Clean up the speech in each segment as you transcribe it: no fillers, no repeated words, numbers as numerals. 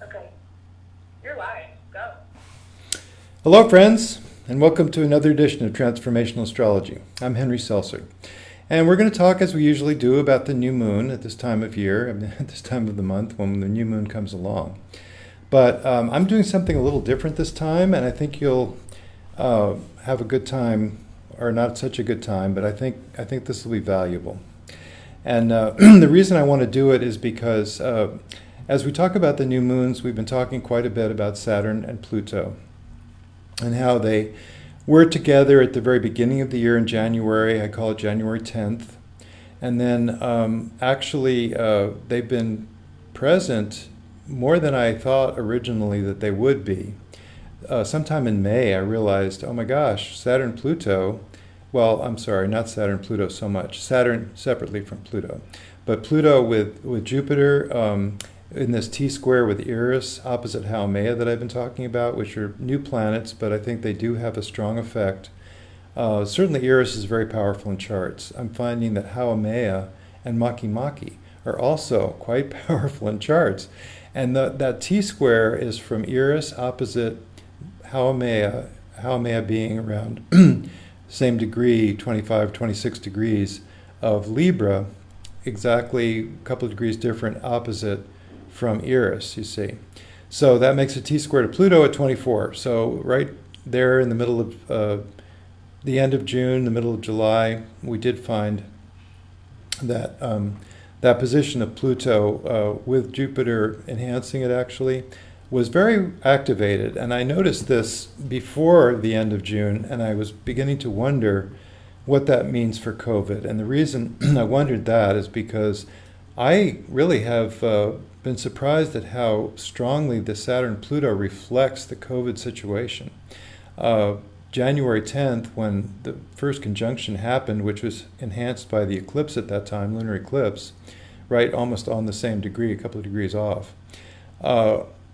Okay. You're live. Go. Hello, friends, and welcome to another edition of Transformational Astrology. I'm Henry Seltzer, and we're going to talk, as we usually do, about the new moon at this time of year, at this time of the month when the new moon comes along. But I'm doing something a little different this time, and I think you'll have a good time, or not such a good time, but I think this will be valuable. And the reason I want to do it is because as we talk about the new moons, we've been talking quite a bit about Saturn and Pluto and how they were together at the very beginning of the year in January. I call it January 10th. And then actually they've been present more than I thought originally that they would be. Sometime in May, I realized, oh my gosh, Saturn, Pluto, well, I'm sorry, not Saturn, Pluto so much. Saturn separately from Pluto. But Pluto with Jupiter in this T-square with Eris opposite Haumea that I've been talking about, which are new planets, but I think they do have a strong effect. Certainly Eris is very powerful in charts. I'm finding that Haumea and Makemake are also quite powerful in charts. And that T-square is from Eris opposite Haumea, Haumea being around same degree, 25, 26 degrees of Libra, exactly a couple of degrees different opposite from Eris, you see. So that makes a T-square to Pluto at 24. So right there in the middle of the end of June, the middle of July, we did find that that position of Pluto with Jupiter enhancing it actually was very activated. And I noticed this before the end of June, and I was beginning to wonder what that means for COVID. And the reason I wondered that is because I really have been surprised at how strongly the Saturn-Pluto reflects the COVID situation. January 10th, when the first conjunction happened, which was enhanced by the eclipse at that time, lunar eclipse, right, almost on the same degree, a couple of degrees off,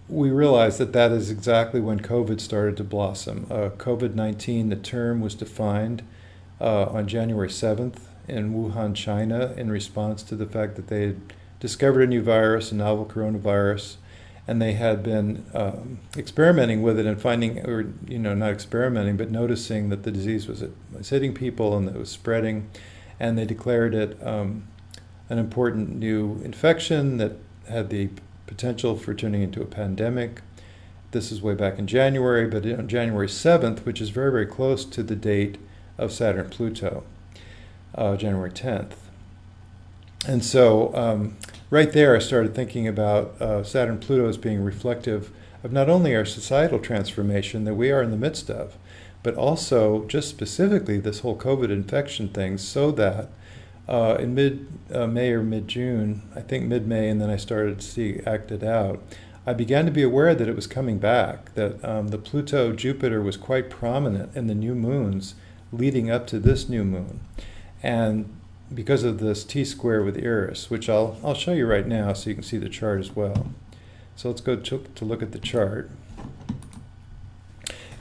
we realized that that is exactly when COVID started to blossom. COVID-19, the term was defined on January 7th in Wuhan, China, in response to the fact that they had discovered a new virus, a novel coronavirus, and they had been experimenting with it and finding, or not experimenting, but noticing that the disease was hitting people and that it was spreading, and they declared it an important new infection that had the potential for turning into a pandemic. This is way back in January, but on January 7th, which is very, very close to the date of Saturn-Pluto, January 10th. And so right there I started thinking about Saturn-Pluto as being reflective of not only our societal transformation that we are in the midst of, but also just specifically this whole COVID infection thing, so that in mid-May or mid-June, I think mid-May, and then I started to see it acted out, I began to be aware that it was coming back, that the Pluto-Jupiter was quite prominent in the new moons leading up to this new moon. And because of this T-square with Eris, which I'll show you right now so you can see the chart as well. So let's go to look at the chart.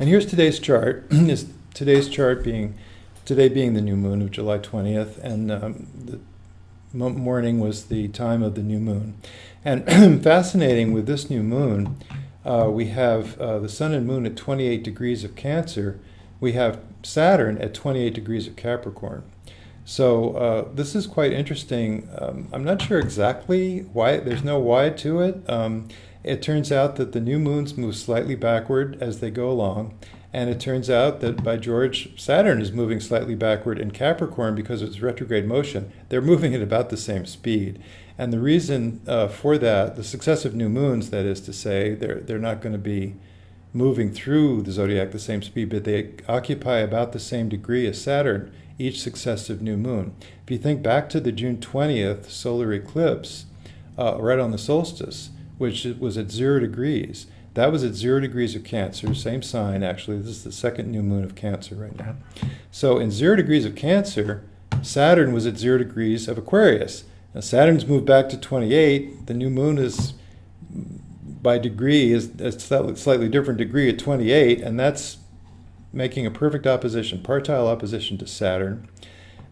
And here's today's chart. Today's chart being today being the new moon of July 20th, and the morning was the time of the new moon. And fascinating with this new moon, we have the sun and moon at 28 degrees of Cancer. We have Saturn at 28 degrees of Capricorn. So this is quite interesting. I'm not sure exactly why, there's no why to it. It turns out that the new moons move slightly backward as they go along. And it turns out that, by George, Saturn is moving slightly backward in Capricorn because of its retrograde motion. They're moving at about the same speed. And the reason for that, the successive new moons, that is to say, they're not going to be moving through the zodiac the same speed, but they occupy about the same degree as Saturn each successive new moon. If you think back to the June 20th solar eclipse, right on the solstice, which was at 0 degrees, that was at 0 degrees of Cancer, same sign actually. This is the second new moon of Cancer right now. So in 0 degrees of Cancer, Saturn was at 0 degrees of Aquarius. Now Saturn's moved back to 28. The new moon is, by degree, is a slightly different degree at 28, and that's making a perfect opposition, partile opposition to Saturn.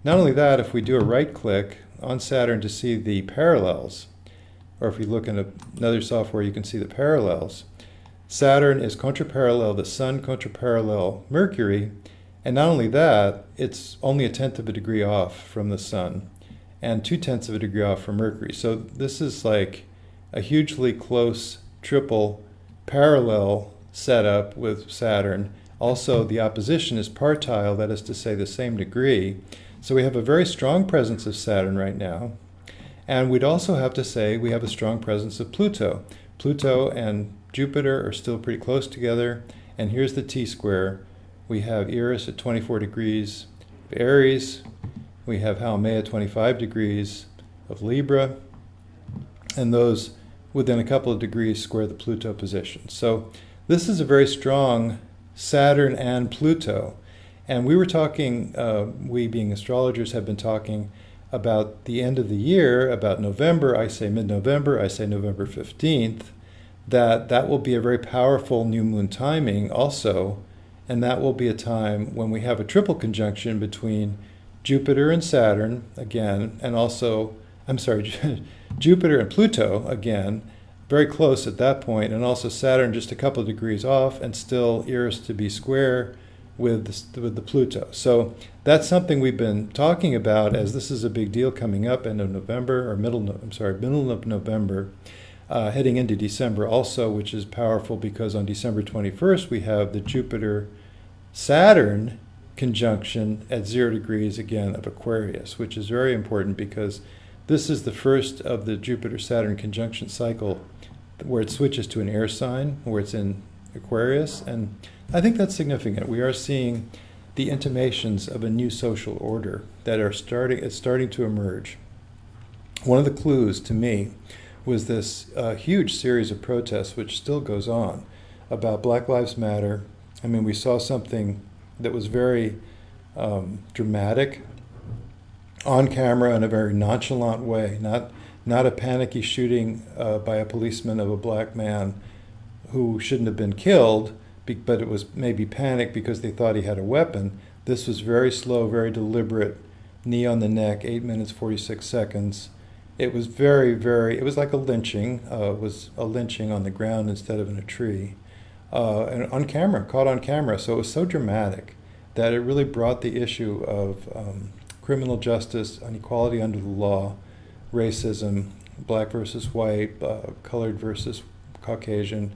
Not only that, if we do a right click on Saturn to see the parallels, or if you look in another software, you can see the parallels. Saturn is contraparallel the Sun, contraparallel Mercury, and not only that, it's only 1/10 of a degree off from the Sun, and 2/10 of a degree off from Mercury. So this is like a hugely close triple parallel setup with Saturn. Also, the opposition is partile, that is to say the same degree. So we have a very strong presence of Saturn right now. And we'd also have to say we have a strong presence of Pluto. Pluto and Jupiter are still pretty close together. And here's the T-square. We have Eris at 24 degrees of Aries. We have Haumea at 25 degrees of Libra. And those within a couple of degrees square the Pluto position. So this is a very strong Saturn and Pluto. And we were talking, we being astrologers have been talking about the end of the year, about November. I say mid-November, I say November 15th, that will be a very powerful new moon timing also. And that will be a time when we have a triple conjunction between Jupiter and Saturn again, and also, Jupiter and Pluto again, very close at that point, and also Saturn just a couple of degrees off, and still Eris to be square with the Pluto. So that's something we've been talking about, as this is a big deal coming up end of November, or middle of November, heading into December also, which is powerful because on December 21st we have the Jupiter-Saturn conjunction at 0 degrees again of Aquarius, which is very important because this is the first of the Jupiter-Saturn conjunction cycle where it switches to an air sign, where it's in Aquarius, and I think that's significant. We are seeing the intimations of a new social order that are starting to emerge. One of the clues to me was this huge series of protests, which still goes on, about Black Lives Matter. I mean, we saw something that was very dramatic on camera in a very nonchalant way, not a panicky shooting by a policeman of a black man who shouldn't have been killed, but it was maybe panic because they thought he had a weapon. This was very slow, very deliberate, knee on the neck, 8 minutes, 46 seconds. It was it was like a lynching. It was a lynching on the ground instead of in a tree. And on camera, caught on camera. So it was so dramatic that it really brought the issue of criminal justice, inequality under the law, racism, black versus white, colored versus Caucasian,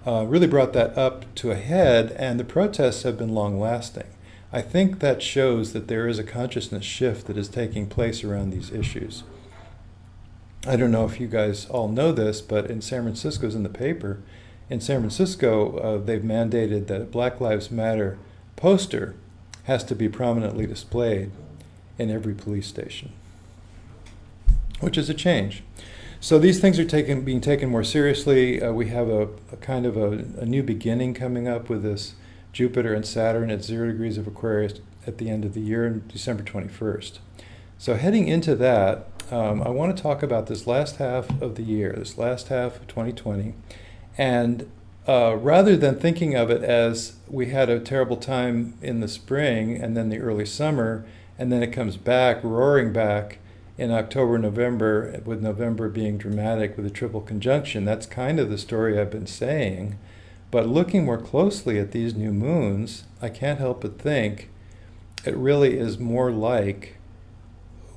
really brought that up to a head, and the protests have been long-lasting. I think that shows that there is a consciousness shift that is taking place around these issues. I don't know if you guys all know this, but in San Francisco's in the paper. In San Francisco, they've mandated that a Black Lives Matter poster has to be prominently displayed in every police station, which is a change. So these things are being taken more seriously. We have a kind of a new beginning coming up with this Jupiter and Saturn at 0 degrees of Aquarius at the end of the year, on December 21st. So heading into that, I want to talk about this last half of the year, this last half of 2020. And rather than thinking of it as we had a terrible time in the spring and then the early summer, and then it comes back, roaring back in October, November, with November being dramatic with a triple conjunction, that's kind of the story I've been saying. But looking more closely at these new moons, I can't help but think it really is more like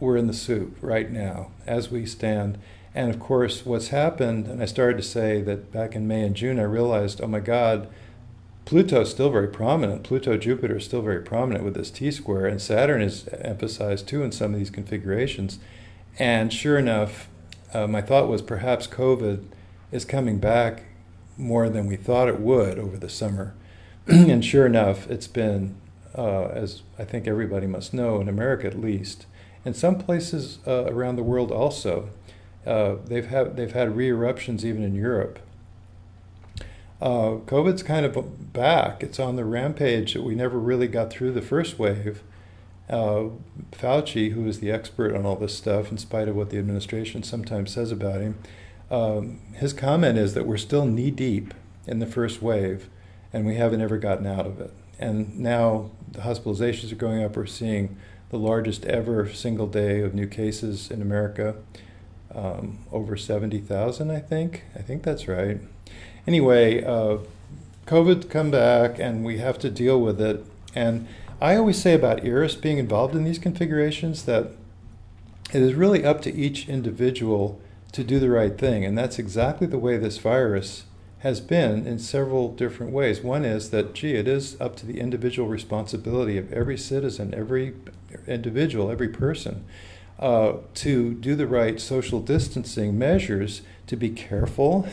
we're in the soup right now as we stand. And of course, what's happened, and I started to say that back in May and June, I realized, oh my God, Pluto's still very prominent. Pluto-Jupiter is still very prominent with this T-square, and Saturn is emphasized too in some of these configurations. And sure enough, my thought was perhaps COVID is coming back more than we thought it would over the summer. And sure enough, it's been, as I think everybody must know, in America at least, and some places around the world also, they've had re-eruptions even in Europe. COVID's kind of back. It's on the rampage that we never really got through the first wave. Fauci, who is the expert on all this stuff, in spite of what the administration sometimes says about him, his comment is that we're still knee-deep in the first wave, and we haven't ever gotten out of it. And now the hospitalizations are going up. We're seeing the largest ever single day of new cases in America. over 70,000, I think. I think that's right. Anyway, COVID's come back and we have to deal with it. And I always say about Eris being involved in these configurations that it is really up to each individual to do the right thing. And that's exactly the way this virus has been in several different ways. One is that, it is up to the individual responsibility of every citizen, every individual, every person, to do the right social distancing measures, to be careful,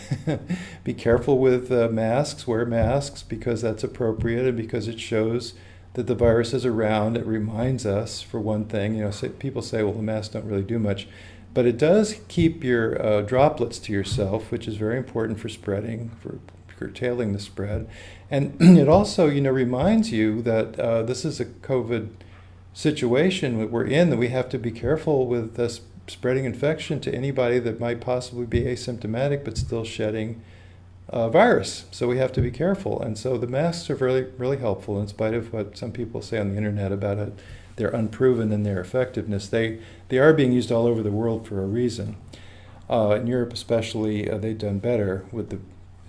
be careful with masks, wear masks because that's appropriate and because it shows that the virus is around. It reminds us, for one thing, people say, well, the masks don't really do much, but it does keep your droplets to yourself, which is very important for spreading, for curtailing the spread. And it also, reminds you that this is a COVID situation that we're in, that we have to be careful with this spreading infection to anybody that might possibly be asymptomatic but still shedding virus. So we have to be careful. And so the masks are really, really helpful in spite of what some people say on the internet about it. They're unproven in their effectiveness. They are being used all over the world for a reason. In Europe especially, they've done better with the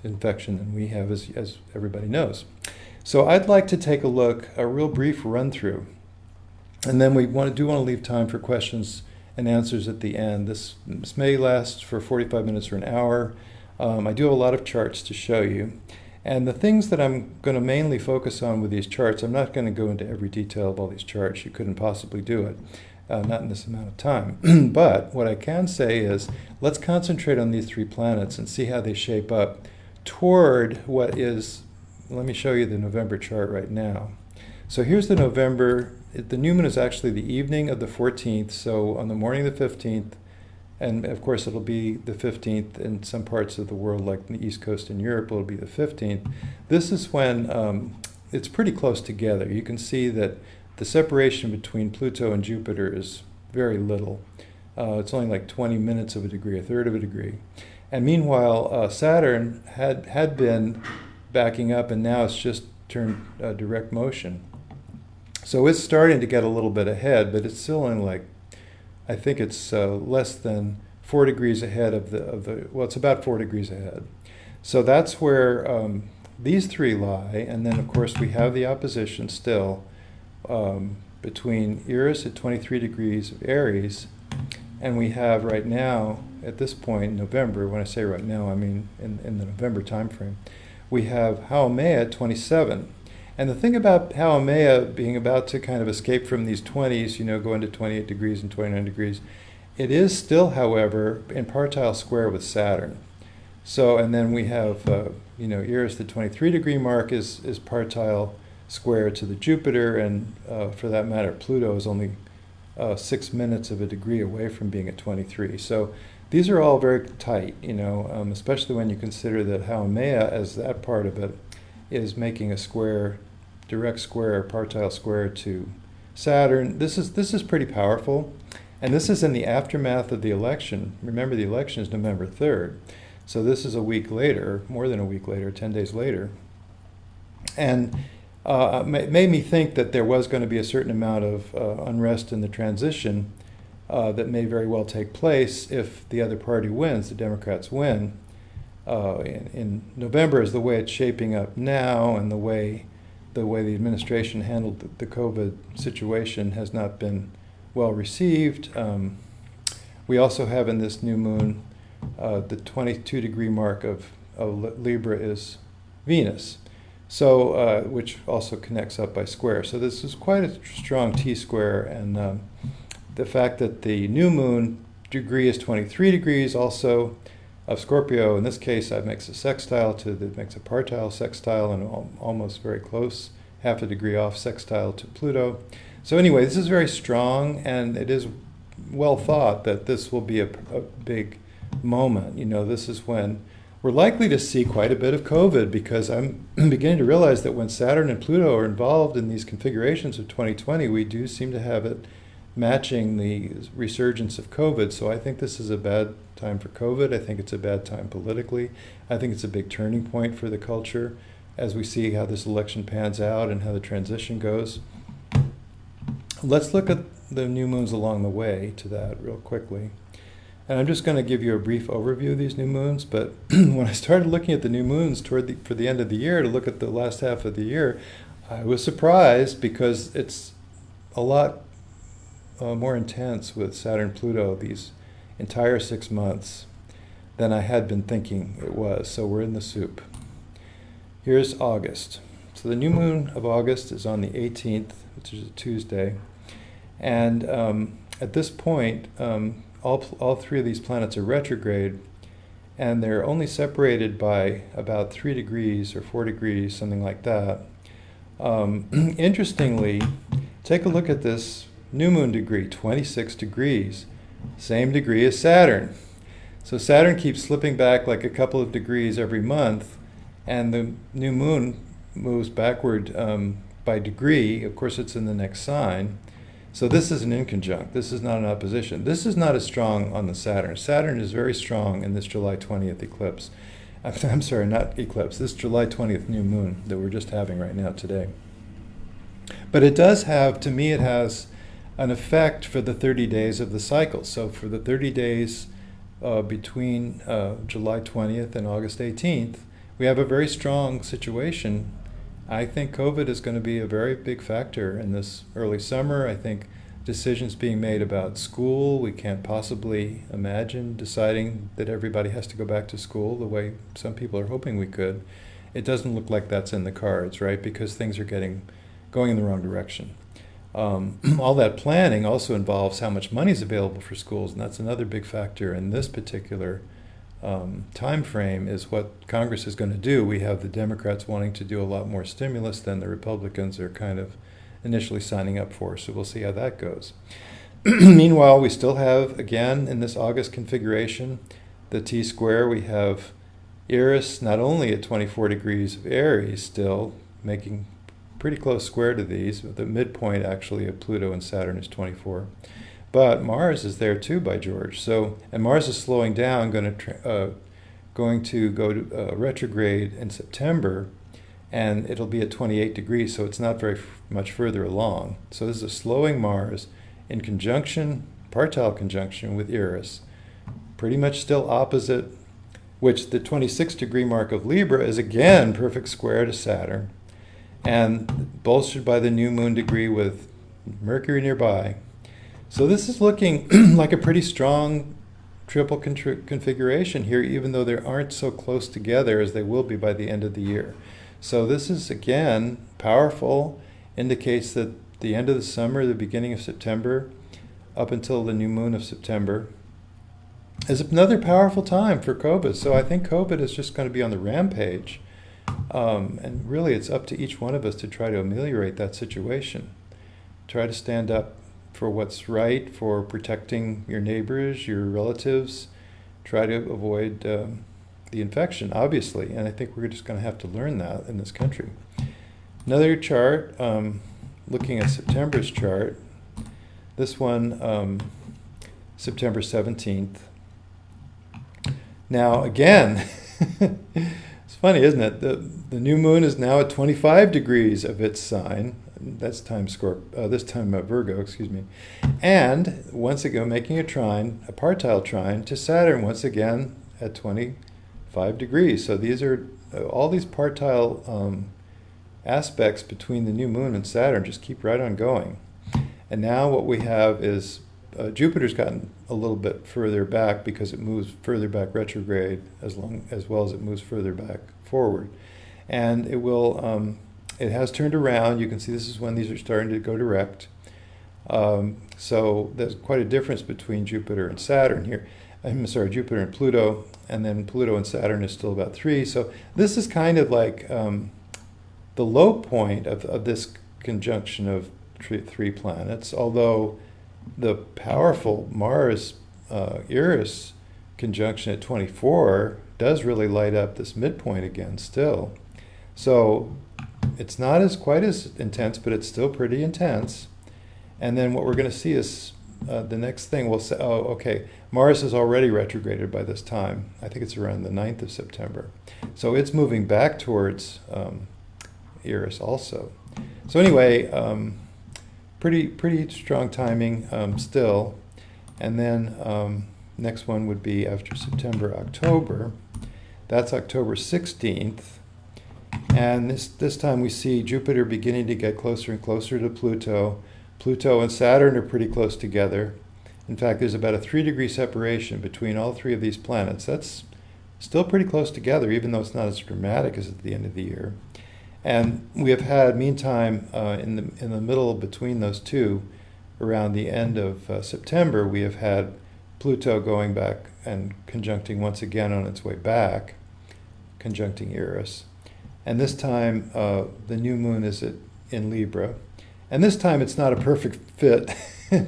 infection than we have, as everybody knows. So I'd like to take a real brief run through. And then we want to leave time for questions and answers at the end. This may last for 45 minutes or an hour. I do have a lot of charts to show you. And the things that I'm going to mainly focus on with these charts, I'm not going to go into every detail of all these charts. You couldn't possibly do it, not in this amount of time. But what I can say is, let's concentrate on these 3 planets and see how they shape up toward what is, let me show you the November chart right now. So here's the November. The new moon is actually the evening of the 14th, so on the morning of the 15th, and of course it'll be the 15th in some parts of the world, like the East Coast in Europe, it'll be the 15th. This is when it's pretty close together. You can see that the separation between Pluto and Jupiter is very little. It's only like 20 minutes of a degree, a third of a degree. And meanwhile, Saturn had been backing up, and now it's just turned direct motion. So it's starting to get a little bit ahead, but it's still in I think it's less than 4 degrees ahead of the well, it's about 4 degrees ahead. So that's where these 3 lie. And then, of course, we have the opposition still between Eris at 23 degrees of Aries, and we have right now, at this point in November, when I say right now, I mean in the November timeframe, we have Haumea at 27. And the thing about Haumea being about to kind of escape from these 20s, go into 28 degrees and 29 degrees, it is still, however, in partile square with Saturn. So, and then we have, Eris, the 23 degree mark is partile square to the Jupiter, and for that matter, Pluto is only 6 minutes of a degree away from being at 23. So these are all very tight, especially when you consider that Haumea, as that part of it, is making a square, direct square, partile square to Saturn. This is pretty powerful, and this is in the aftermath of the election. Remember, the election is November 3rd, so this is a week later, more than a week later, 10 days later. And it made me think that there was going to be a certain amount of unrest in the transition that may very well take place if the other party wins, the Democrats win. In November is the way it's shaping up now, and the way the administration handled the COVID situation has not been well received. We also have in this new moon the 22 degree mark of Libra is Venus, so which also connects up by square. So this is quite a strong T-square, and the fact that the new moon degree is 23 degrees also of Scorpio, in this case, that makes a sextile makes a partile sextile, and almost very close, half a degree off sextile to Pluto. So anyway, this is very strong, and it is well thought that this will be a big moment. This is when we're likely to see quite a bit of COVID, because I'm beginning to realize that when Saturn and Pluto are involved in these configurations of 2020, we do seem to have it matching the resurgence of COVID. So I think this is a bad time for COVID. I think it's a bad time politically. I think it's a big turning point for the culture as we see how this election pans out and how the transition goes. Let's look at the new moons along the way to that real quickly. And I'm just going to give you a brief overview of these new moons, but when I started looking at the new moons for the end of the year, to look at the last half of the year, I was surprised because it's a lot more intense with Saturn-Pluto these entire 6 months than I had been thinking it was. So we're in the soup. Here's August. So the new moon of August is on the 18th, which is a Tuesday. And at this point, all three of these planets are retrograde, and they're only separated by about 3 degrees or 4 degrees, something like that. Interestingly, take a look at this new moon degree, 26 degrees, same degree as Saturn. So Saturn keeps slipping back like a couple of degrees every month, and the new moon moves backward by degree. Of course, it's in the next sign. So this is an inconjunct. This is not an opposition. This is not as strong on the Saturn. Saturn is very strong in this July 20th eclipse. I'm sorry, not eclipse, this July 20th new moon that we're just having right now today. But it does have, to me, it has an effect for the 30 days of the cycle. So for the 30 days between July 20th and August 18th, we have a very strong situation. I think COVID is going to be a very big factor in this early summer. I think decisions being made about school, we can't possibly imagine deciding that everybody has to go back to school the way some people are hoping we could. It doesn't look like that's in the cards, right? Because things are going in the wrong direction. All that planning also involves how much money is available for schools, and that's another big factor in this particular time frame is what Congress is going to do. We have the Democrats wanting to do a lot more stimulus than the Republicans are kind of initially signing up for, so we'll see how that goes. Meanwhile, we still have, again, in this August configuration, the T-square. We have Eris not only at 24 degrees of Aries still, making pretty close square to these, but the midpoint actually of Pluto and Saturn is 24. But Mars is there too, by George. So, and Mars is slowing down, going to go to retrograde in September, and it'll be at 28 degrees, so it's not very much further along. So this is a slowing Mars in conjunction, partile conjunction with Eris, pretty much still opposite, which the 26 degree mark of Libra is again perfect square to Saturn, and bolstered by the new moon degree with Mercury nearby. So this is looking like a pretty strong triple configuration here, even though they aren't so close together as they will be by the end of the year. So this is, again, powerful, indicates that the end of the summer, the beginning of September, up until the new moon of September, is another powerful time for COVID. So I think COVID is just going to be on the rampage. And really, it's up to each one of us to try to ameliorate that situation. Try to stand up for what's right, for protecting your neighbors, your relatives. Try to avoid the infection, obviously. And I think we're just going to have to learn that in this country. Another chart, looking at September's chart. This one, September 17th. Now, again, it's funny, isn't it? The new moon is now at 25 degrees of its sign. That's time Virgo, excuse me. And once again, making a trine, a partile trine to Saturn, once again at 25 degrees. So these are all these partile aspects between the new moon and Saturn just keep right on going. And now what we have is Jupiter's gotten a little bit further back because it moves further back retrograde as well as it moves further back forward. And it will, it has turned around. You can see this is when these are starting to go direct. So there's quite a difference between Jupiter and Saturn here. I'm sorry, Jupiter and Pluto, and then Pluto and Saturn is still about 3. So this is kind of like the low point of this conjunction of 3 planets, although the powerful Mars Eris conjunction at 24 does really light up this midpoint again still. So it's not quite as intense, but it's still pretty intense. And then what we're going to see is the next thing we'll say, oh, okay, Mars is already retrograded by this time. I think it's around the 9th of September. So it's moving back towards Eris also. So anyway, pretty strong timing still. And then next one would be after September, October. That's October 16th. And this time we see Jupiter beginning to get closer and closer to Pluto. Pluto and Saturn are pretty close together. In fact, there's about a 3-degree separation between all three of these planets. That's still pretty close together, even though it's not as dramatic as at the end of the year. And we have had, meantime, in the middle between those two, around the end of September, we have had Pluto going back and conjuncting once again on its way back, conjuncting Eris. And this time, the new moon is in Libra. And this time, it's not a perfect fit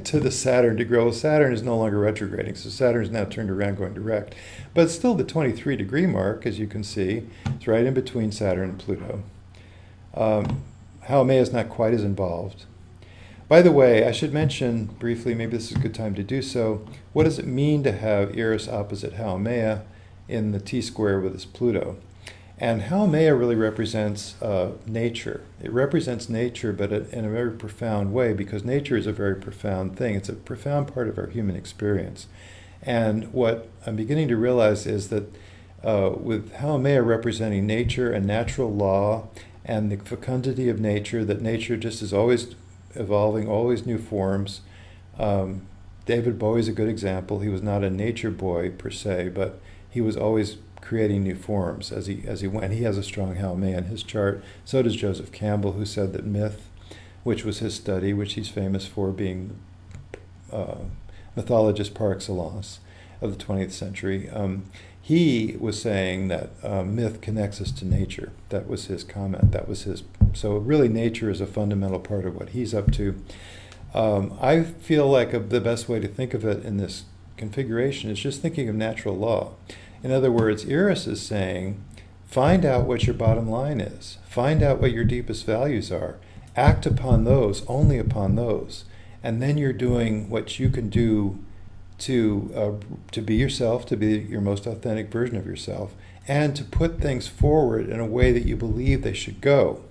to the Saturn degree. Well, Saturn is no longer retrograding, so Saturn is now turned around going direct. But it's still the 23-degree mark, as you can see. It's right in between Saturn and Pluto. Haumea is not quite as involved. By the way, I should mention briefly, maybe this is a good time to do so, what does it mean to have Eris opposite Haumea in the T-square with its Pluto? And Haumea really represents nature. It represents nature, but in a very profound way, because nature is a very profound thing. It's a profound part of our human experience. And what I'm beginning to realize is that with Haumea representing nature and natural law and the fecundity of nature, that nature just is always evolving, always new forms. David Bowie's a good example. He was not a nature boy per se, but he was always creating new forms as he went. He has a strong Haumea in his chart. So does Joseph Campbell, who said that myth, which was his study, which he's famous for being mythologist par excellence of the 20th century, he was saying that myth connects us to nature. That was his comment. That was his. So really, nature is a fundamental part of what he's up to. I feel like the best way to think of it in this configuration is just thinking of natural law. In other words, Eris is saying, find out what your bottom line is. Find out what your deepest values are. Act upon those, only upon those. And then you're doing what you can do to be yourself, to be your most authentic version of yourself, and to put things forward in a way that you believe they should go.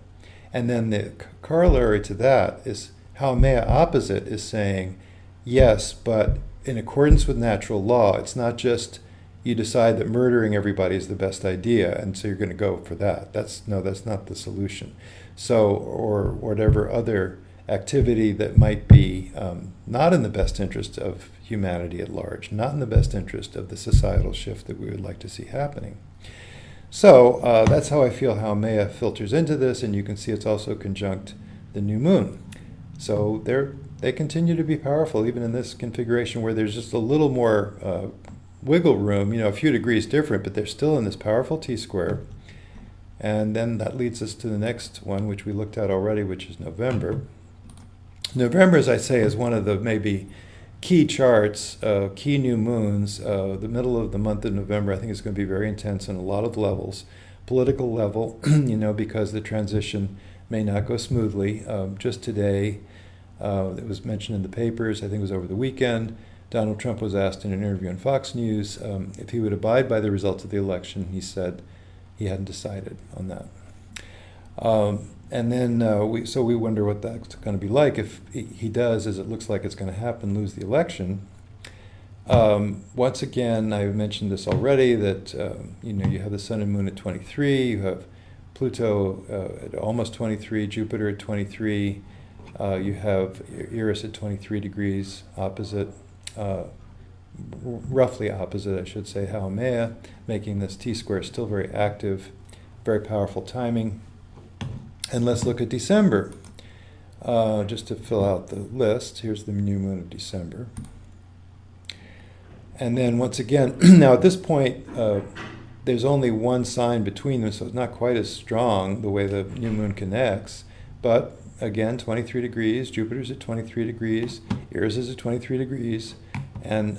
And then the corollary to that is Haumea opposite is saying, yes, but in accordance with natural law. It's not just you decide that murdering everybody is the best idea, and so you're going to go for that. That's not the solution. So, or whatever other activity that might be not in the best interest of humanity at large, not in the best interest of the societal shift that we would like to see happening. So that's how I feel Haumea filters into this, and you can see it's also conjunct the new moon. So they continue to be powerful, even in this configuration where there's just a little more wiggle room, a few degrees different, but they're still in this powerful T-square. And then that leads us to the next one, which we looked at already, which is November. November, as I say, is one of the maybe key charts, key new moons. The middle of the month of November, I think, is going to be very intense on a lot of levels. Political level, because the transition may not go smoothly. Just today, it was mentioned in the papers, I think it was over the weekend, Donald Trump was asked in an interview on Fox News if he would abide by the results of the election. He said he hadn't decided on that. And then we wonder what that's going to be like if he does, as it looks like it's going to happen, lose the election. Once again, I've mentioned this already, that you have the Sun and Moon at 23, you have Pluto at almost 23, Jupiter at 23, you have Eris at 23 degrees opposite, roughly opposite, I should say, Haumea, making this T-square still very active, very powerful timing. And let's look at December. Just to fill out the list, here's the new moon of December. And then once again, now at this point, there's only one sign between them, so it's not quite as strong the way the new moon connects. But again, 23 degrees, Jupiter's at 23 degrees, Eris is at 23 degrees, and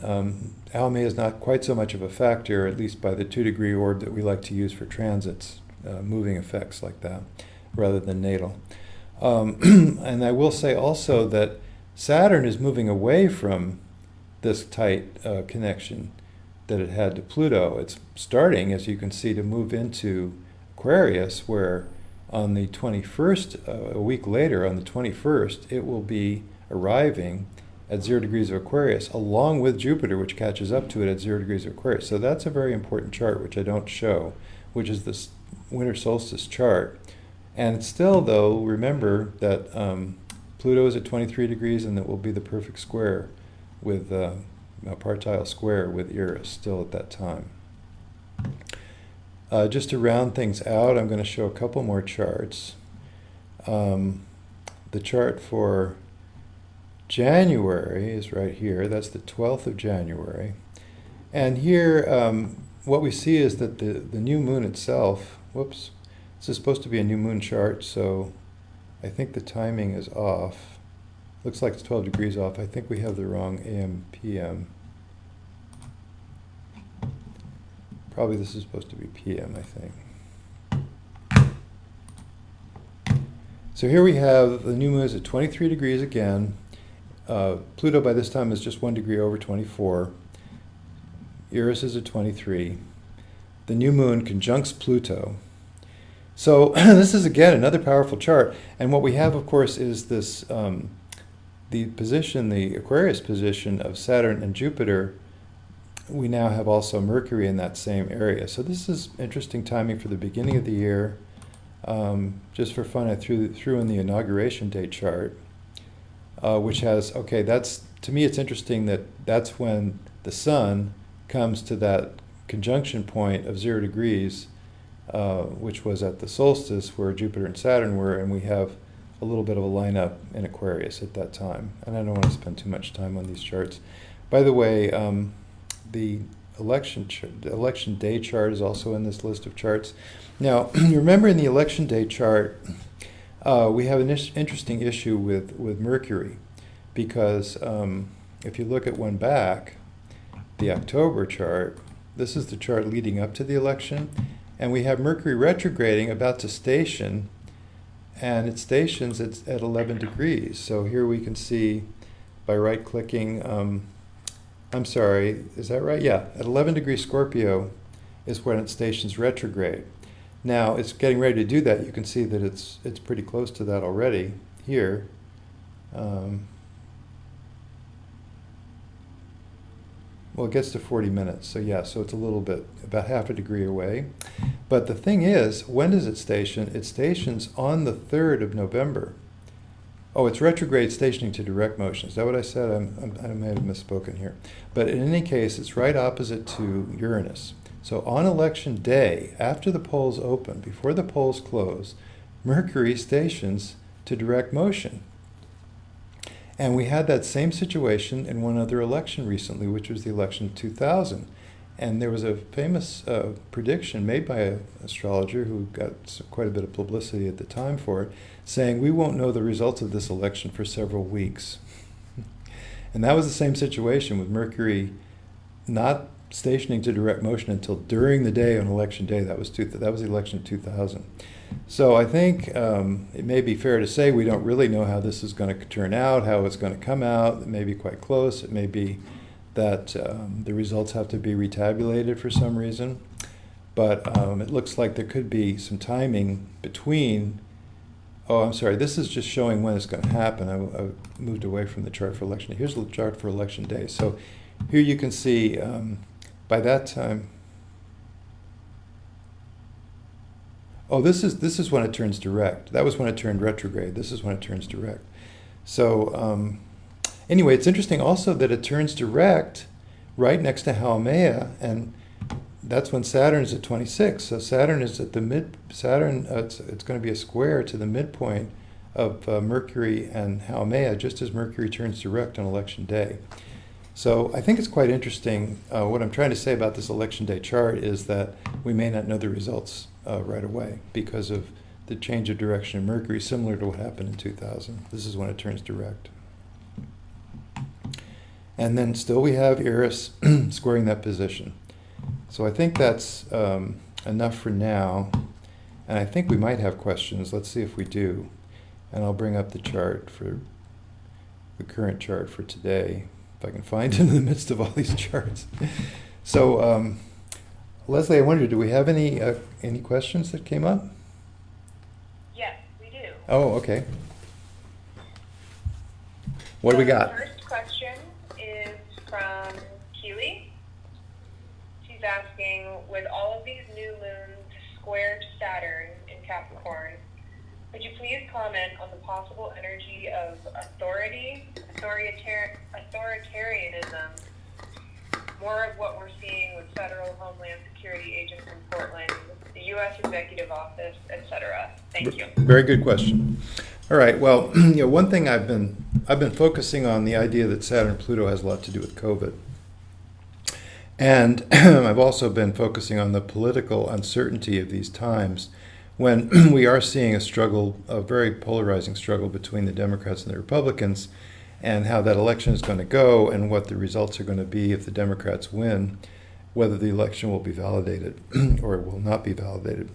Haumea is not quite so much of a factor, at least by the 2-degree orb that we like to use for transits, moving effects like that, rather than natal. And I will say also that Saturn is moving away from this tight connection that it had to Pluto. It's starting, as you can see, to move into Aquarius, where on the 21st, a week later, on the 21st, it will be arriving at 0 degrees of Aquarius, along with Jupiter, which catches up to it at 0 degrees of Aquarius. So that's a very important chart, which I don't show, which is this winter solstice chart. And still, though, remember that Pluto is at 23 degrees, and that will be the perfect square with a partile square with Eris still at that time. Just to round things out, I'm going to show a couple more charts. The chart for January is right here. That's the 12th of January. And here, what we see is that the new moon itself, whoops, this is supposed to be a new moon chart, so I think the timing is off. Looks like it's 12 degrees off. I think we have the wrong AM, PM. Probably this is supposed to be PM, I think. So here we have the new moon is at 23 degrees again. Pluto by this time is just 1 degree over 24. Eris is at 23. The new moon conjuncts Pluto. So this is again another powerful chart. And what we have, of course, is this the position, the Aquarius position of Saturn and Jupiter. We now have also Mercury in that same area. So this is interesting timing for the beginning of the year. Just for fun, I threw in the inauguration date chart, which has, okay, that's, to me it's interesting that that's when the sun comes to that conjunction point of 0 degrees, which was at the solstice where Jupiter and Saturn were, and we have a little bit of a lineup in Aquarius at that time. And I don't want to spend too much time on these charts. By the way, the election day chart is also in this list of charts. Now, remember in the election day chart, we have an interesting issue with Mercury, because if you look at one back, the October chart, this is the chart leading up to the election, and we have Mercury retrograding, about to station, and it stations at 11 degrees. So here we can see by right-clicking, I'm sorry, is that right? Yeah, at 11 degrees Scorpio is when it stations retrograde. Now, it's getting ready to do that. You can see that it's pretty close to that already here. Well, it gets to 40 minutes, so yeah, so it's a little bit, about half a degree away. But the thing is, when does it station? It stations on the 3rd of November. Oh, it's retrograde stationing to direct motion. Is that what I said? I may have misspoken here. But in any case, it's right opposite to Uranus. So on election day, after the polls open, before the polls close, Mercury stations to direct motion. And we had that same situation in one other election recently, which was the election of 2000. And there was a famous prediction made by an astrologer who got quite a bit of publicity at the time for it, saying we won't know the results of this election for several weeks. And that was the same situation with Mercury not stationing to direct motion until during the day on election day. That was the election of 2000. So I think it may be fair to say we don't really know how this is going to turn out, how it's going to come out. It may be quite close. It may be that the results have to be retabulated for some reason. But it looks like there could be some timing between. Oh, I'm sorry. This is just showing when it's going to happen. I moved away from the chart for election day. Here's the chart for election day. So here you can see by that time. Oh, this is when it turns direct. That was when it turned retrograde. This is when it turns direct. So anyway, it's interesting also that it turns direct right next to Haumea, and that's when Saturn is at 26. So Saturn is at the it's going to be a square to the midpoint of Mercury and Haumea, just as Mercury turns direct on election day. So I think it's quite interesting. What I'm trying to say about this election day chart is that we may not know the results right away because of the change of direction of Mercury, similar to what happened in 2000. This is when it turns direct. And then still we have Eris squaring that position. So I think that's enough for now. And I think we might have questions. Let's see if we do. And I'll bring up the chart for the current chart for today, if I can find it in the midst of all these charts. So, Leslie, I wondered, do we have any questions that came up? Yes, we do. Oh, okay. What do we got? The first question asking, with all of these new moons squared Saturn in Capricorn, could you please comment on the possible energy of authoritarianism, more of what we're seeing with federal Homeland Security agents in Portland, the U.S. Executive Office, etc.? Thank you. Very good question. All right. Well, one thing I've been focusing on the idea that Saturn and Pluto has a lot to do with COVID, and I've also been focusing on the political uncertainty of these times, when we are seeing a struggle, a very polarizing struggle between the Democrats and the Republicans, and how that election is going to go, and what the results are going to be if the Democrats win, whether the election will be validated or it will not be validated.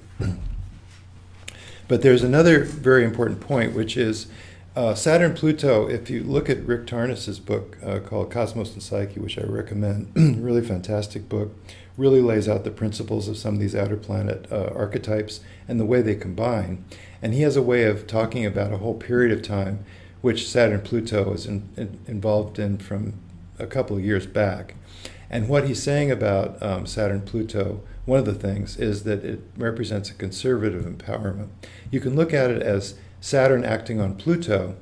But there's another very important point, which is Saturn-Pluto. If you look at Rick Tarnas's book called Cosmos and Psyche, which I recommend, really fantastic book, really lays out the principles of some of these outer planet archetypes and the way they combine. And he has a way of talking about a whole period of time which Saturn-Pluto is involved in from a couple of years back. And what he's saying about Saturn-Pluto, one of the things, is that it represents a conservative empowerment. You can look at it as Saturn acting on Pluto,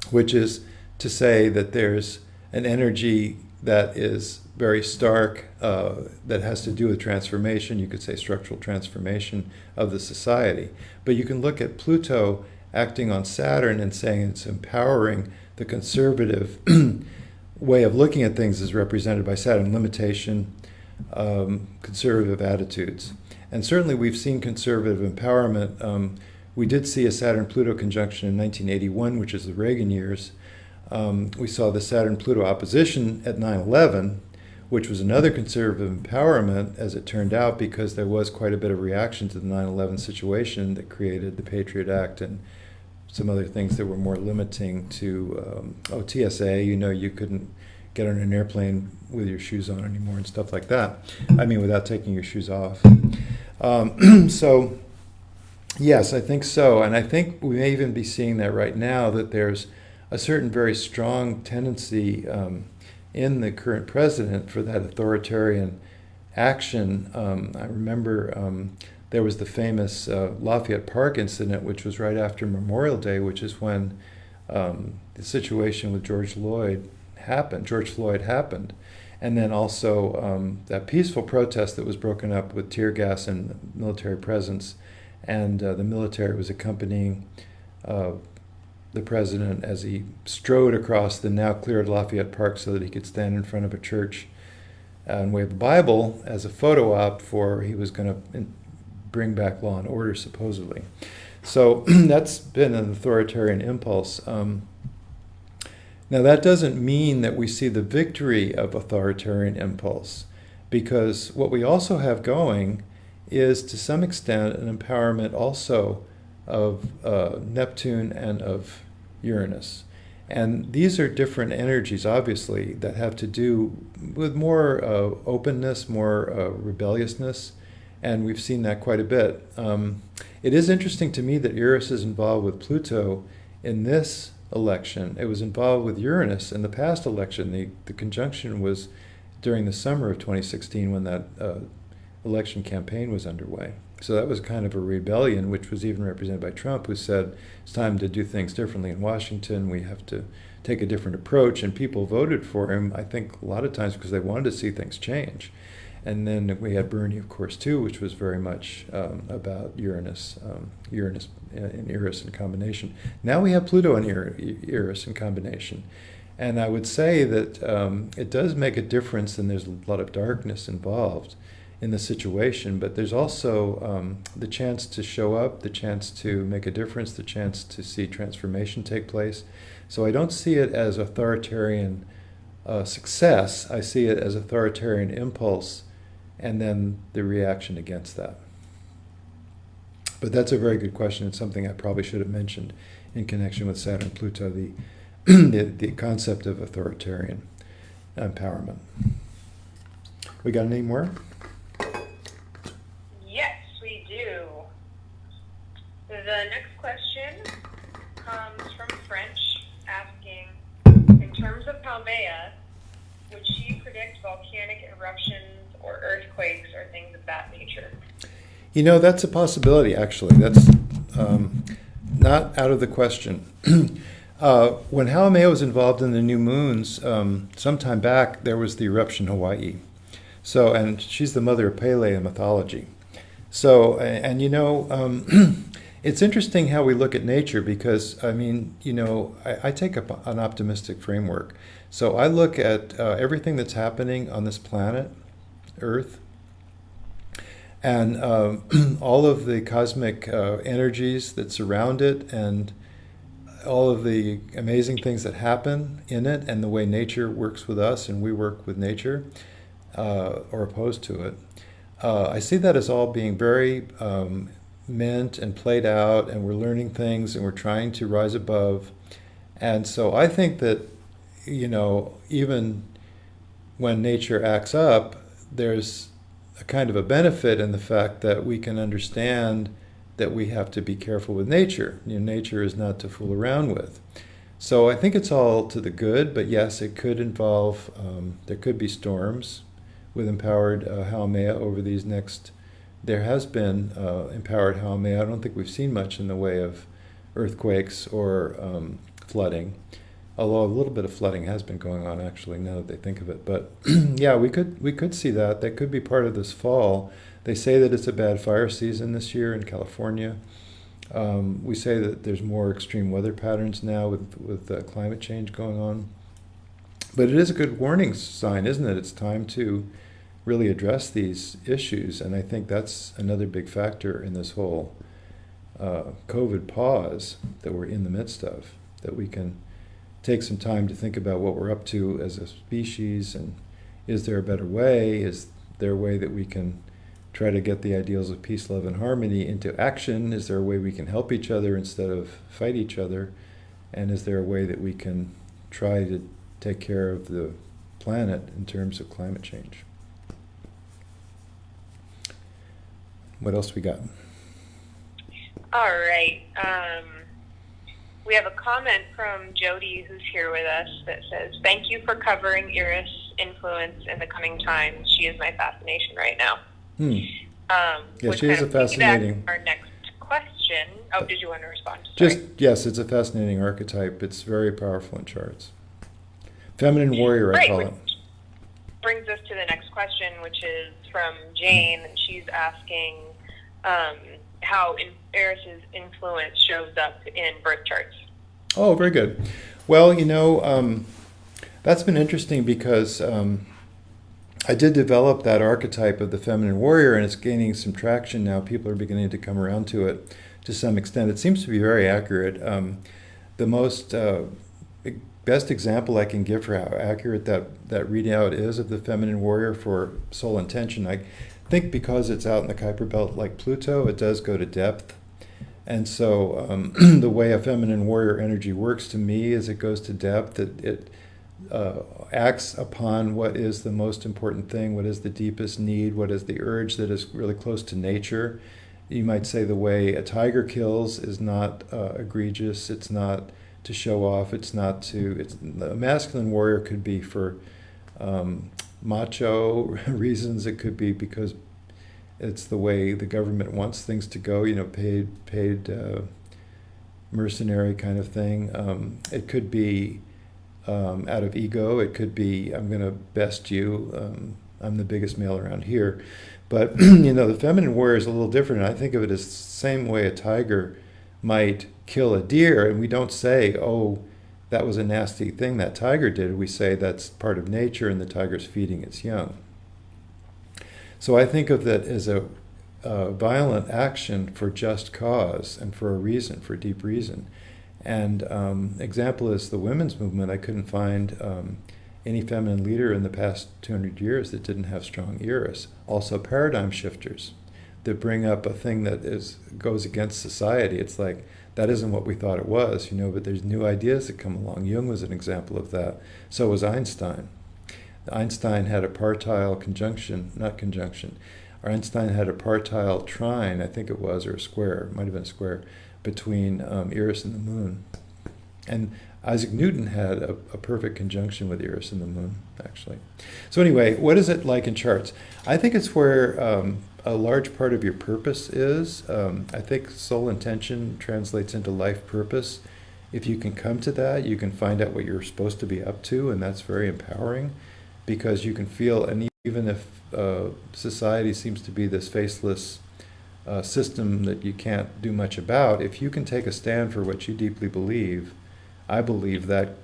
which is to say that there's an energy that is very stark, that has to do with transformation. You could say structural transformation of the society. But you can look at Pluto acting on Saturn and saying it's empowering the conservative way of looking at things is represented by Saturn: limitation, conservative attitudes. And certainly we've seen conservative empowerment. We did see a Saturn-Pluto conjunction in 1981, which is the Reagan years. We saw the Saturn-Pluto opposition at 9/11, which was another conservative empowerment, as it turned out, because there was quite a bit of reaction to the 9/11 situation that created the Patriot Act and some other things that were more limiting to TSA. You couldn't get on an airplane with your shoes on anymore and stuff like that. I mean, without taking your shoes off. So, yes, I think so. And I think we may even be seeing that right now, that there's a certain very strong tendency in the current president for that authoritarian action. I remember there was the famous Lafayette Park incident, which was right after Memorial Day, which is when the situation with George Floyd happened. And then also that peaceful protest that was broken up with tear gas and military presence. And the military was accompanying the president as he strode across the now cleared Lafayette Park so that he could stand in front of a church and wave a Bible as a photo op for he was going to bring back law and order, supposedly. So that's been an authoritarian impulse. Now that doesn't mean that we see the victory of authoritarian impulse, because what we also have going is, to some extent, an empowerment also of Neptune and of Uranus. And these are different energies, obviously, that have to do with more openness, more rebelliousness, and we've seen that quite a bit. It is interesting to me that Uranus is involved with Pluto in this election. It was involved with Uranus in the past election. The conjunction was during the summer of 2016 when that election campaign was underway. So that was kind of a rebellion, which was even represented by Trump, who said it's time to do things differently in Washington. We have to take a different approach. And people voted for him, I think, a lot of times because they wanted to see things change. And then we had Bernie, of course, too, which was very much about Uranus and Eris in combination. Now we have Pluto and Eris in combination. And I would say that it does make a difference, and there's a lot of darkness involved in the situation, but there's also the chance to show up, the chance to make a difference, the chance to see transformation take place. So I don't see it as authoritarian success. I see it as authoritarian impulse, and then the reaction against that. But that's a very good question. It's something I probably should have mentioned in connection with Saturn and Pluto, the concept of authoritarian empowerment. We got any more? Yes, we do. The next question comes from French, asking, in terms of Palmea, would she predict volcanic eruptions or earthquakes or things of that nature? That's a possibility, actually. That's not out of the question. When Haumea was involved in the new moons, some time back, there was the eruption in Hawaii. So, and she's the mother of Pele in mythology. So, and it's interesting how we look at nature because, I take up an optimistic framework. So I look at everything that's happening on this planet, Earth, and all of the cosmic energies that surround it, and all of the amazing things that happen in it, and the way nature works with us and we work with nature, or opposed to it. I see that as all being very meant and played out, and we're learning things and we're trying to rise above. And so I think that, even when nature acts up, there's a kind of a benefit in the fact that we can understand that we have to be careful with nature. Nature is not to fool around with. So I think it's all to the good, but yes, it could involve, there could be storms with empowered Haumea over these next. There has been empowered Haumea. I don't think we've seen much in the way of earthquakes or flooding, although a little bit of flooding has been going on actually now that they think of it. But yeah, we could see that. That could be part of this fall. They say that it's a bad fire season this year in California. We say that there's more extreme weather patterns now with climate change going on. But it is a good warning sign, isn't it? It's time to really address these issues, and I think that's another big factor in this whole COVID pause that we're in the midst of, that we can take some time to think about what we're up to as a species, and is there a better way? Is there a way that we can try to get the ideals of peace, love, and harmony into action? Is there a way we can help each other instead of fight each other? And is there a way that we can try to take care of the planet in terms of climate change? What else we got? All right. We have a comment from Jody, who's here with us, that says, "Thank you for covering Eris' influence in the coming times. She is my fascination right now." Yeah, which she is kind a of fascinating. piggybacks Our next question. Oh, did you want to respond? Yes, it's a fascinating archetype. It's very powerful in charts. Feminine warrior, I call it. Which brings us to the next question, which is from Jane, and she's asking how Eris's influence shows up in birth charts. Oh, very good. Well, that's been interesting because I did develop that archetype of the feminine warrior, and it's gaining some traction now. People are beginning to come around to it to some extent. It seems to be very accurate. The most best example I can give for how accurate that readout is of the feminine warrior for soul intention, I think because it's out in the Kuiper Belt like Pluto, it does go to depth. And so the way a feminine warrior energy works to me is it goes to depth. It acts upon what is the most important thing, what is the deepest need, what is the urge that is really close to nature. You might say the way a tiger kills is not egregious, it's not to show off, the masculine warrior could be for macho reasons, it could be because it's the way the government wants things to go, paid mercenary kind of thing. It could be out of ego. It could be, I'm going to best you. I'm the biggest male around here. But, the feminine warrior is a little different. I think of it as the same way a tiger might kill a deer. And we don't say, oh, that was a nasty thing that tiger did. We say that's part of nature and the tiger's feeding its young. So I think of that as a violent action for just cause and for a reason, for a deep reason. And example is the women's movement. I couldn't find any feminine leader in the past 200 years that didn't have strong Eris. Also paradigm shifters that bring up a thing that goes against society. It's like, that isn't what we thought it was, but there's new ideas that come along. Jung was an example of that. So was Einstein. Einstein had a partile Einstein had a partile trine, I think it was, or a square, it might have been a square, between Eris and the moon. And Isaac Newton had a perfect conjunction with Eris and the moon, actually. So anyway, what is it like in charts? I think it's where a large part of your purpose is. I think soul intention translates into life purpose. If you can come to that, you can find out what you're supposed to be up to, and that's very empowering, because you can feel, and even if society seems to be this faceless system that you can't do much about, if you can take a stand for what you deeply believe, I believe that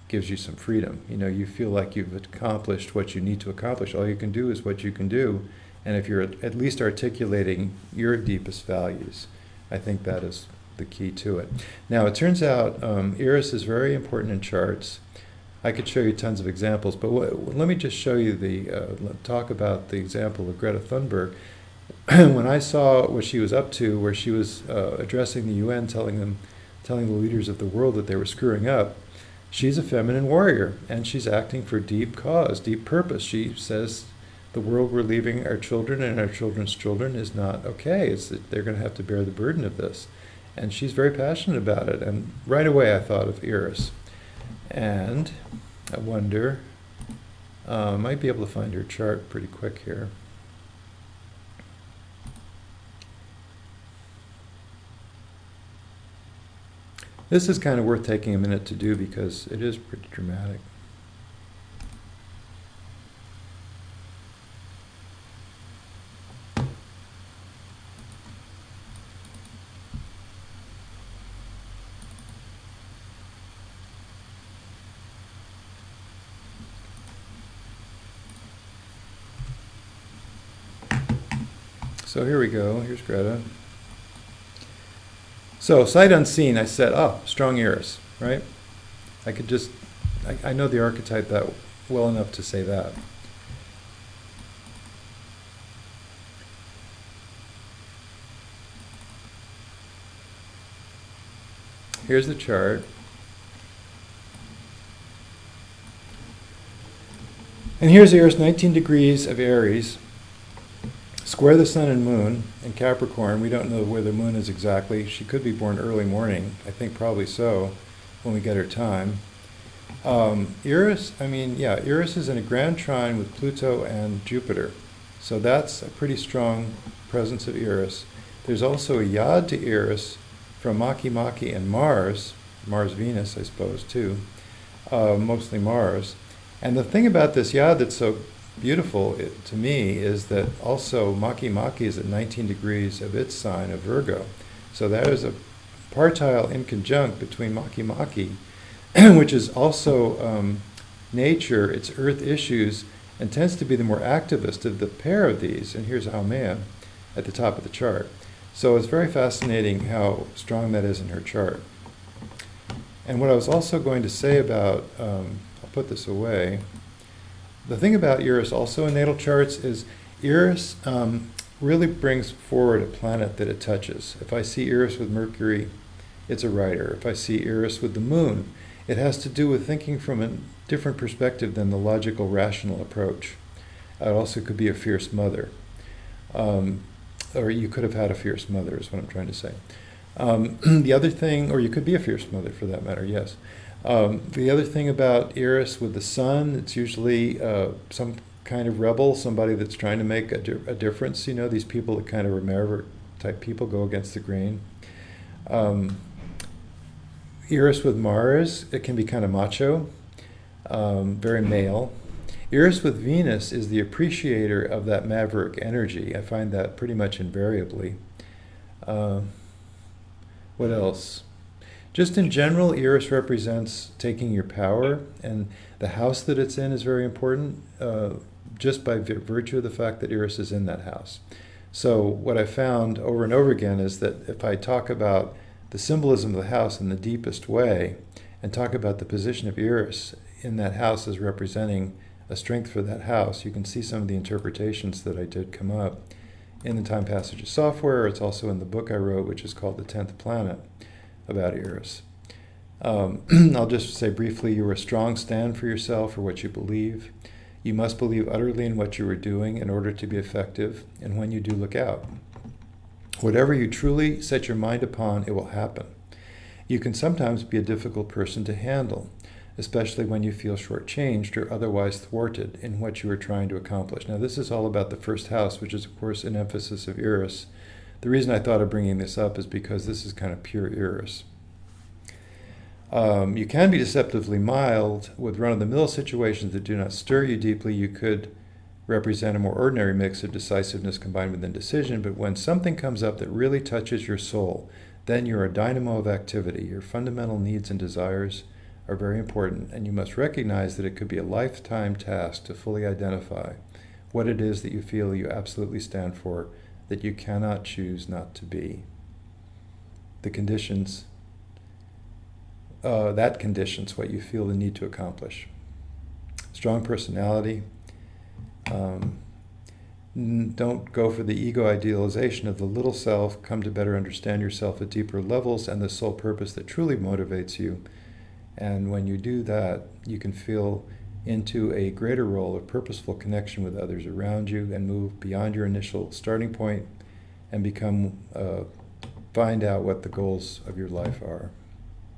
gives you some freedom. You know, you feel like you've accomplished what you need to accomplish. All you can do is what you can do, and if you're at least articulating your deepest values, I think that is the key to it. Now, it turns out Eris is very important in charts. I could show you tons of examples, but let me just show you talk about the example of Greta Thunberg. When I saw what she was up to, where she was addressing the UN, telling the leaders of the world that they were screwing up, she's a feminine warrior, and she's acting for deep cause, deep purpose. She says the world we're leaving our children and our children's children is not okay. It's that they're going to have to bear the burden of this. And she's very passionate about it. And right away I thought of Eris. And I wonder, I might be able to find her chart pretty quick here. This is kind of worth taking a minute to do because it is pretty dramatic. So here we go. Here's Greta. So, sight unseen, I said, oh, strong Eris, right? I could just, I know the archetype that well enough to say that. Here's the chart. And here's Eris, 19 degrees of Aries. Square the sun and moon in Capricorn. We don't know where the moon is exactly. She could be born early morning. I think probably so when we get her time. Eris is in a grand trine with Pluto and Jupiter. So that's a pretty strong presence of Eris. There's also a yod to Eris from Maki and Mars Venus, I suppose, too. Mostly Mars. And the thing about this yod that's so beautiful to me is that also Maki is at 19 degrees of its sign of Virgo. So that is a partile inconjunct between Maki, which is also nature, it's earth issues, and tends to be the more activist of the pair of these. And here's Haumea at the top of the chart. So it's very fascinating how strong that is in her chart. And what I was also going to say about, I'll put this away. The thing about Eris also in natal charts is Eris really brings forward a planet that it touches. If I see Eris with Mercury, it's a writer. If I see Eris with the moon, it has to do with thinking from a different perspective than the logical, rational approach. It also could be a fierce mother. Or you could have had a fierce mother, is what I'm trying to say. The other thing, or you could be a fierce mother for that matter, yes. The other thing about Eris with the sun, it's usually some kind of rebel, somebody that's trying to make a difference. You know, these people that kind of are maverick type people, go against the grain. Eris with Mars, it can be kind of macho, very male. Eris with Venus is the appreciator of that maverick energy. I find that pretty much invariably. What else? Just in general, Eris represents taking your power, and the house that it's in is very important, just by virtue of the fact that Eris is in that house. So what I found over and over again is that if I talk about the symbolism of the house in the deepest way, and talk about the position of Eris in that house as representing a strength for that house, you can see some of the interpretations that I did come up in the Time Passages software. It's also in the book I wrote, which is called The 10th Planet, about Eris. I'll just say briefly, you are a strong stand for yourself or what you believe. You must believe utterly in what you are doing in order to be effective, and when you do, look out. Whatever you truly set your mind upon, it will happen. You can sometimes be a difficult person to handle, especially when you feel shortchanged or otherwise thwarted in what you are trying to accomplish. Now, this is all about the first house, which is, of course, an emphasis of Eris. The reason I thought of bringing this up is because this is kind of pure Eris. You can be deceptively mild with run-of-the-mill situations that do not stir you deeply. You could represent a more ordinary mix of decisiveness combined with indecision, but when something comes up that really touches your soul, then you're a dynamo of activity. Your fundamental needs and desires are very important, and you must recognize that it could be a lifetime task to fully identify what it is that you feel you absolutely stand for, that you cannot choose not to be. The conditions, that conditions what you feel the need to accomplish. Strong personality. Don't go for the ego idealization of the little self. Come to better understand yourself at deeper levels and the sole purpose that truly motivates you. And when you do that, you can feel into a greater role of purposeful connection with others around you and move beyond your initial starting point and find out what the goals of your life are.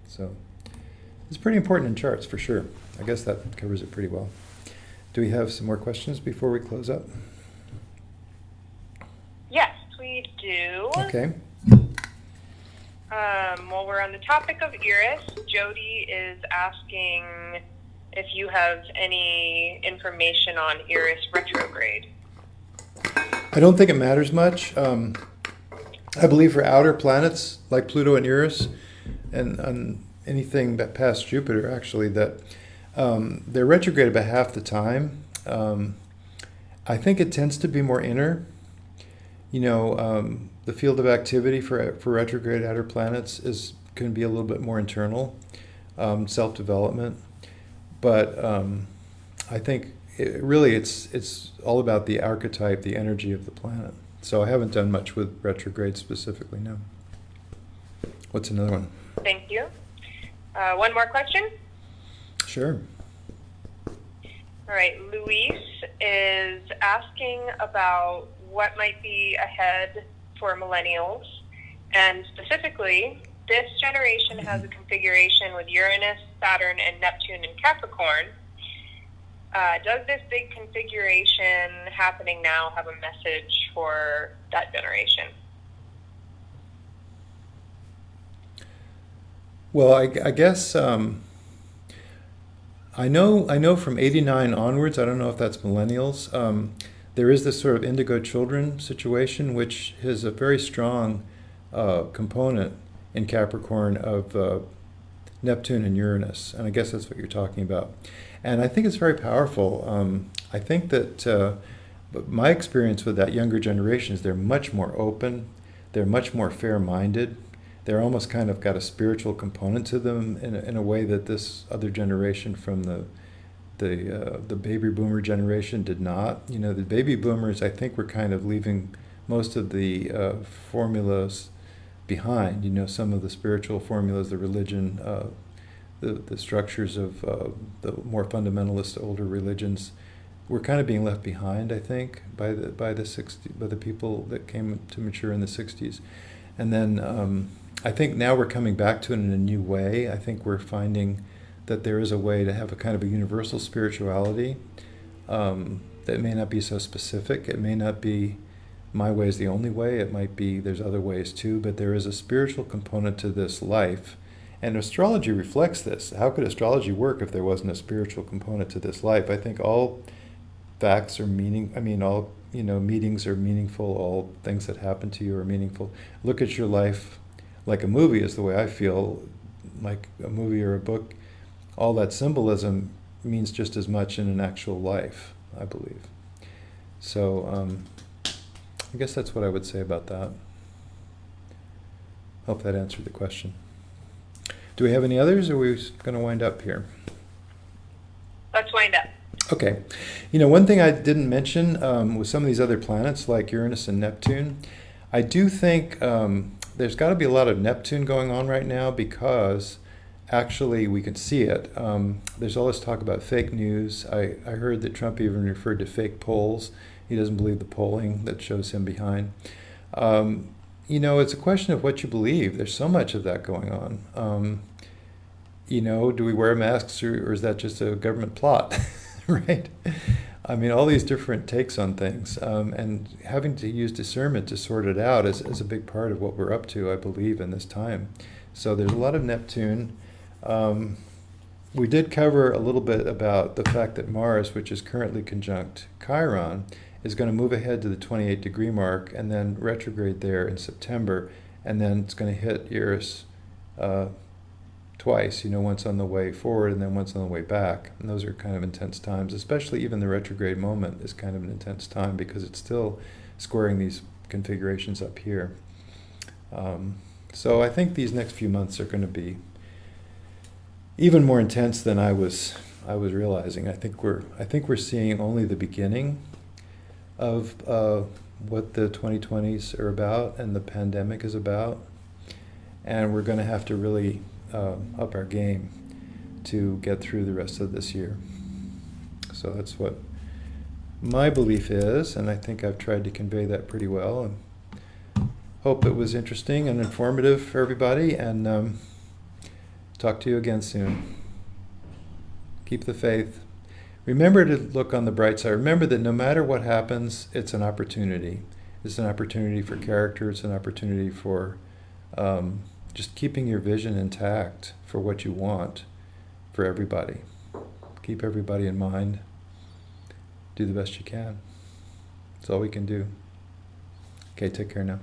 So it's pretty important in charts for sure. I guess that covers it pretty well. Do we have some more questions before we close up? Yes, we do. Okay. While we're on the topic of Eris, Jody is asking if you have any information on Eris retrograde. I don't think it matters much. I believe for outer planets like Pluto and Eris, and anything that past Jupiter, actually, that they're retrograde about half the time. I think it tends to be more inner. The field of activity for retrograde outer planets can be a little bit more internal, self-development. But I think it's all about the archetype, the energy of the planet. So I haven't done much with retrograde specifically, no. What's another one? Thank you. One more question? Sure. All right, Luis is asking about what might be ahead for millennials, and specifically, this generation has a configuration with Uranus, Saturn, and Neptune in Capricorn. Does this big configuration happening now have a message for that generation? Well, I guess I know from '89 onwards. I don't know if that's millennials. There is this sort of indigo children situation, which is a very strong component in Capricorn of Neptune and Uranus, and I guess that's what you're talking about. And I think it's very powerful. I think that my experience with that younger generation is they're much more open, they're much more fair-minded, they're almost kind of got a spiritual component to them in a way that this other generation from the baby boomer generation did not. The baby boomers, I think, were kind of leaving most of the formulas behind. Some of the spiritual formulas, the religion, the structures of the more fundamentalist older religions were kind of being left behind, I think, by the people that came to mature in the 60s. And then I think now we're coming back to it in a new way. I think we're finding that there is a way to have a kind of a universal spirituality that may not be so specific. It may not be my way is the only way. It might be there's other ways too, but there is a spiritual component to this life. And astrology reflects this. How could astrology work if there wasn't a spiritual component to this life? I think all facts are all meetings are meaningful, all things that happen to you are meaningful. Look at your life like a movie is the way I feel, like a movie or a book. All that symbolism means just as much in an actual life, I believe. So I guess that's what I would say about that. Hope that answered the question. Do we have any others, or are we going to wind up here? Let's wind up. Okay. One thing I didn't mention with some of these other planets like Uranus and Neptune, I do think there's got to be a lot of Neptune going on right now because actually we can see it. There's all this talk about fake news. I heard that Trump even referred to fake polls. He doesn't believe the polling that shows him behind. it's a question of what you believe. There's so much of that going on. Do we wear masks, or is that just a government plot? Right? I mean, all these different takes on things, and having to use discernment to sort it out is a big part of what we're up to, I believe, in this time. So there's a lot of Neptune. We did cover a little bit about the fact that Mars, which is currently conjunct Chiron, is going to move ahead to the 28 degree mark and then retrograde there in September, and then it's going to hit Eris twice, once on the way forward and then once on the way back. And those are kind of intense times, especially even the retrograde moment is kind of an intense time because it's still squaring these configurations up here. So I think these next few months are going to be even more intense than I was realizing. I think we're seeing only the beginning of what the 2020s are about and the pandemic is about, and we're going to have to really up our game to get through the rest of this year. So that's what my belief is, and I think I've tried to convey that pretty well, and hope it was interesting and informative for everybody, and talk to you again soon. Keep the faith. Remember to look on the bright side. Remember that no matter what happens, it's an opportunity. It's an opportunity for character. It's an opportunity for just keeping your vision intact for what you want for everybody. Keep everybody in mind. Do the best you can. That's all we can do. Okay, take care now.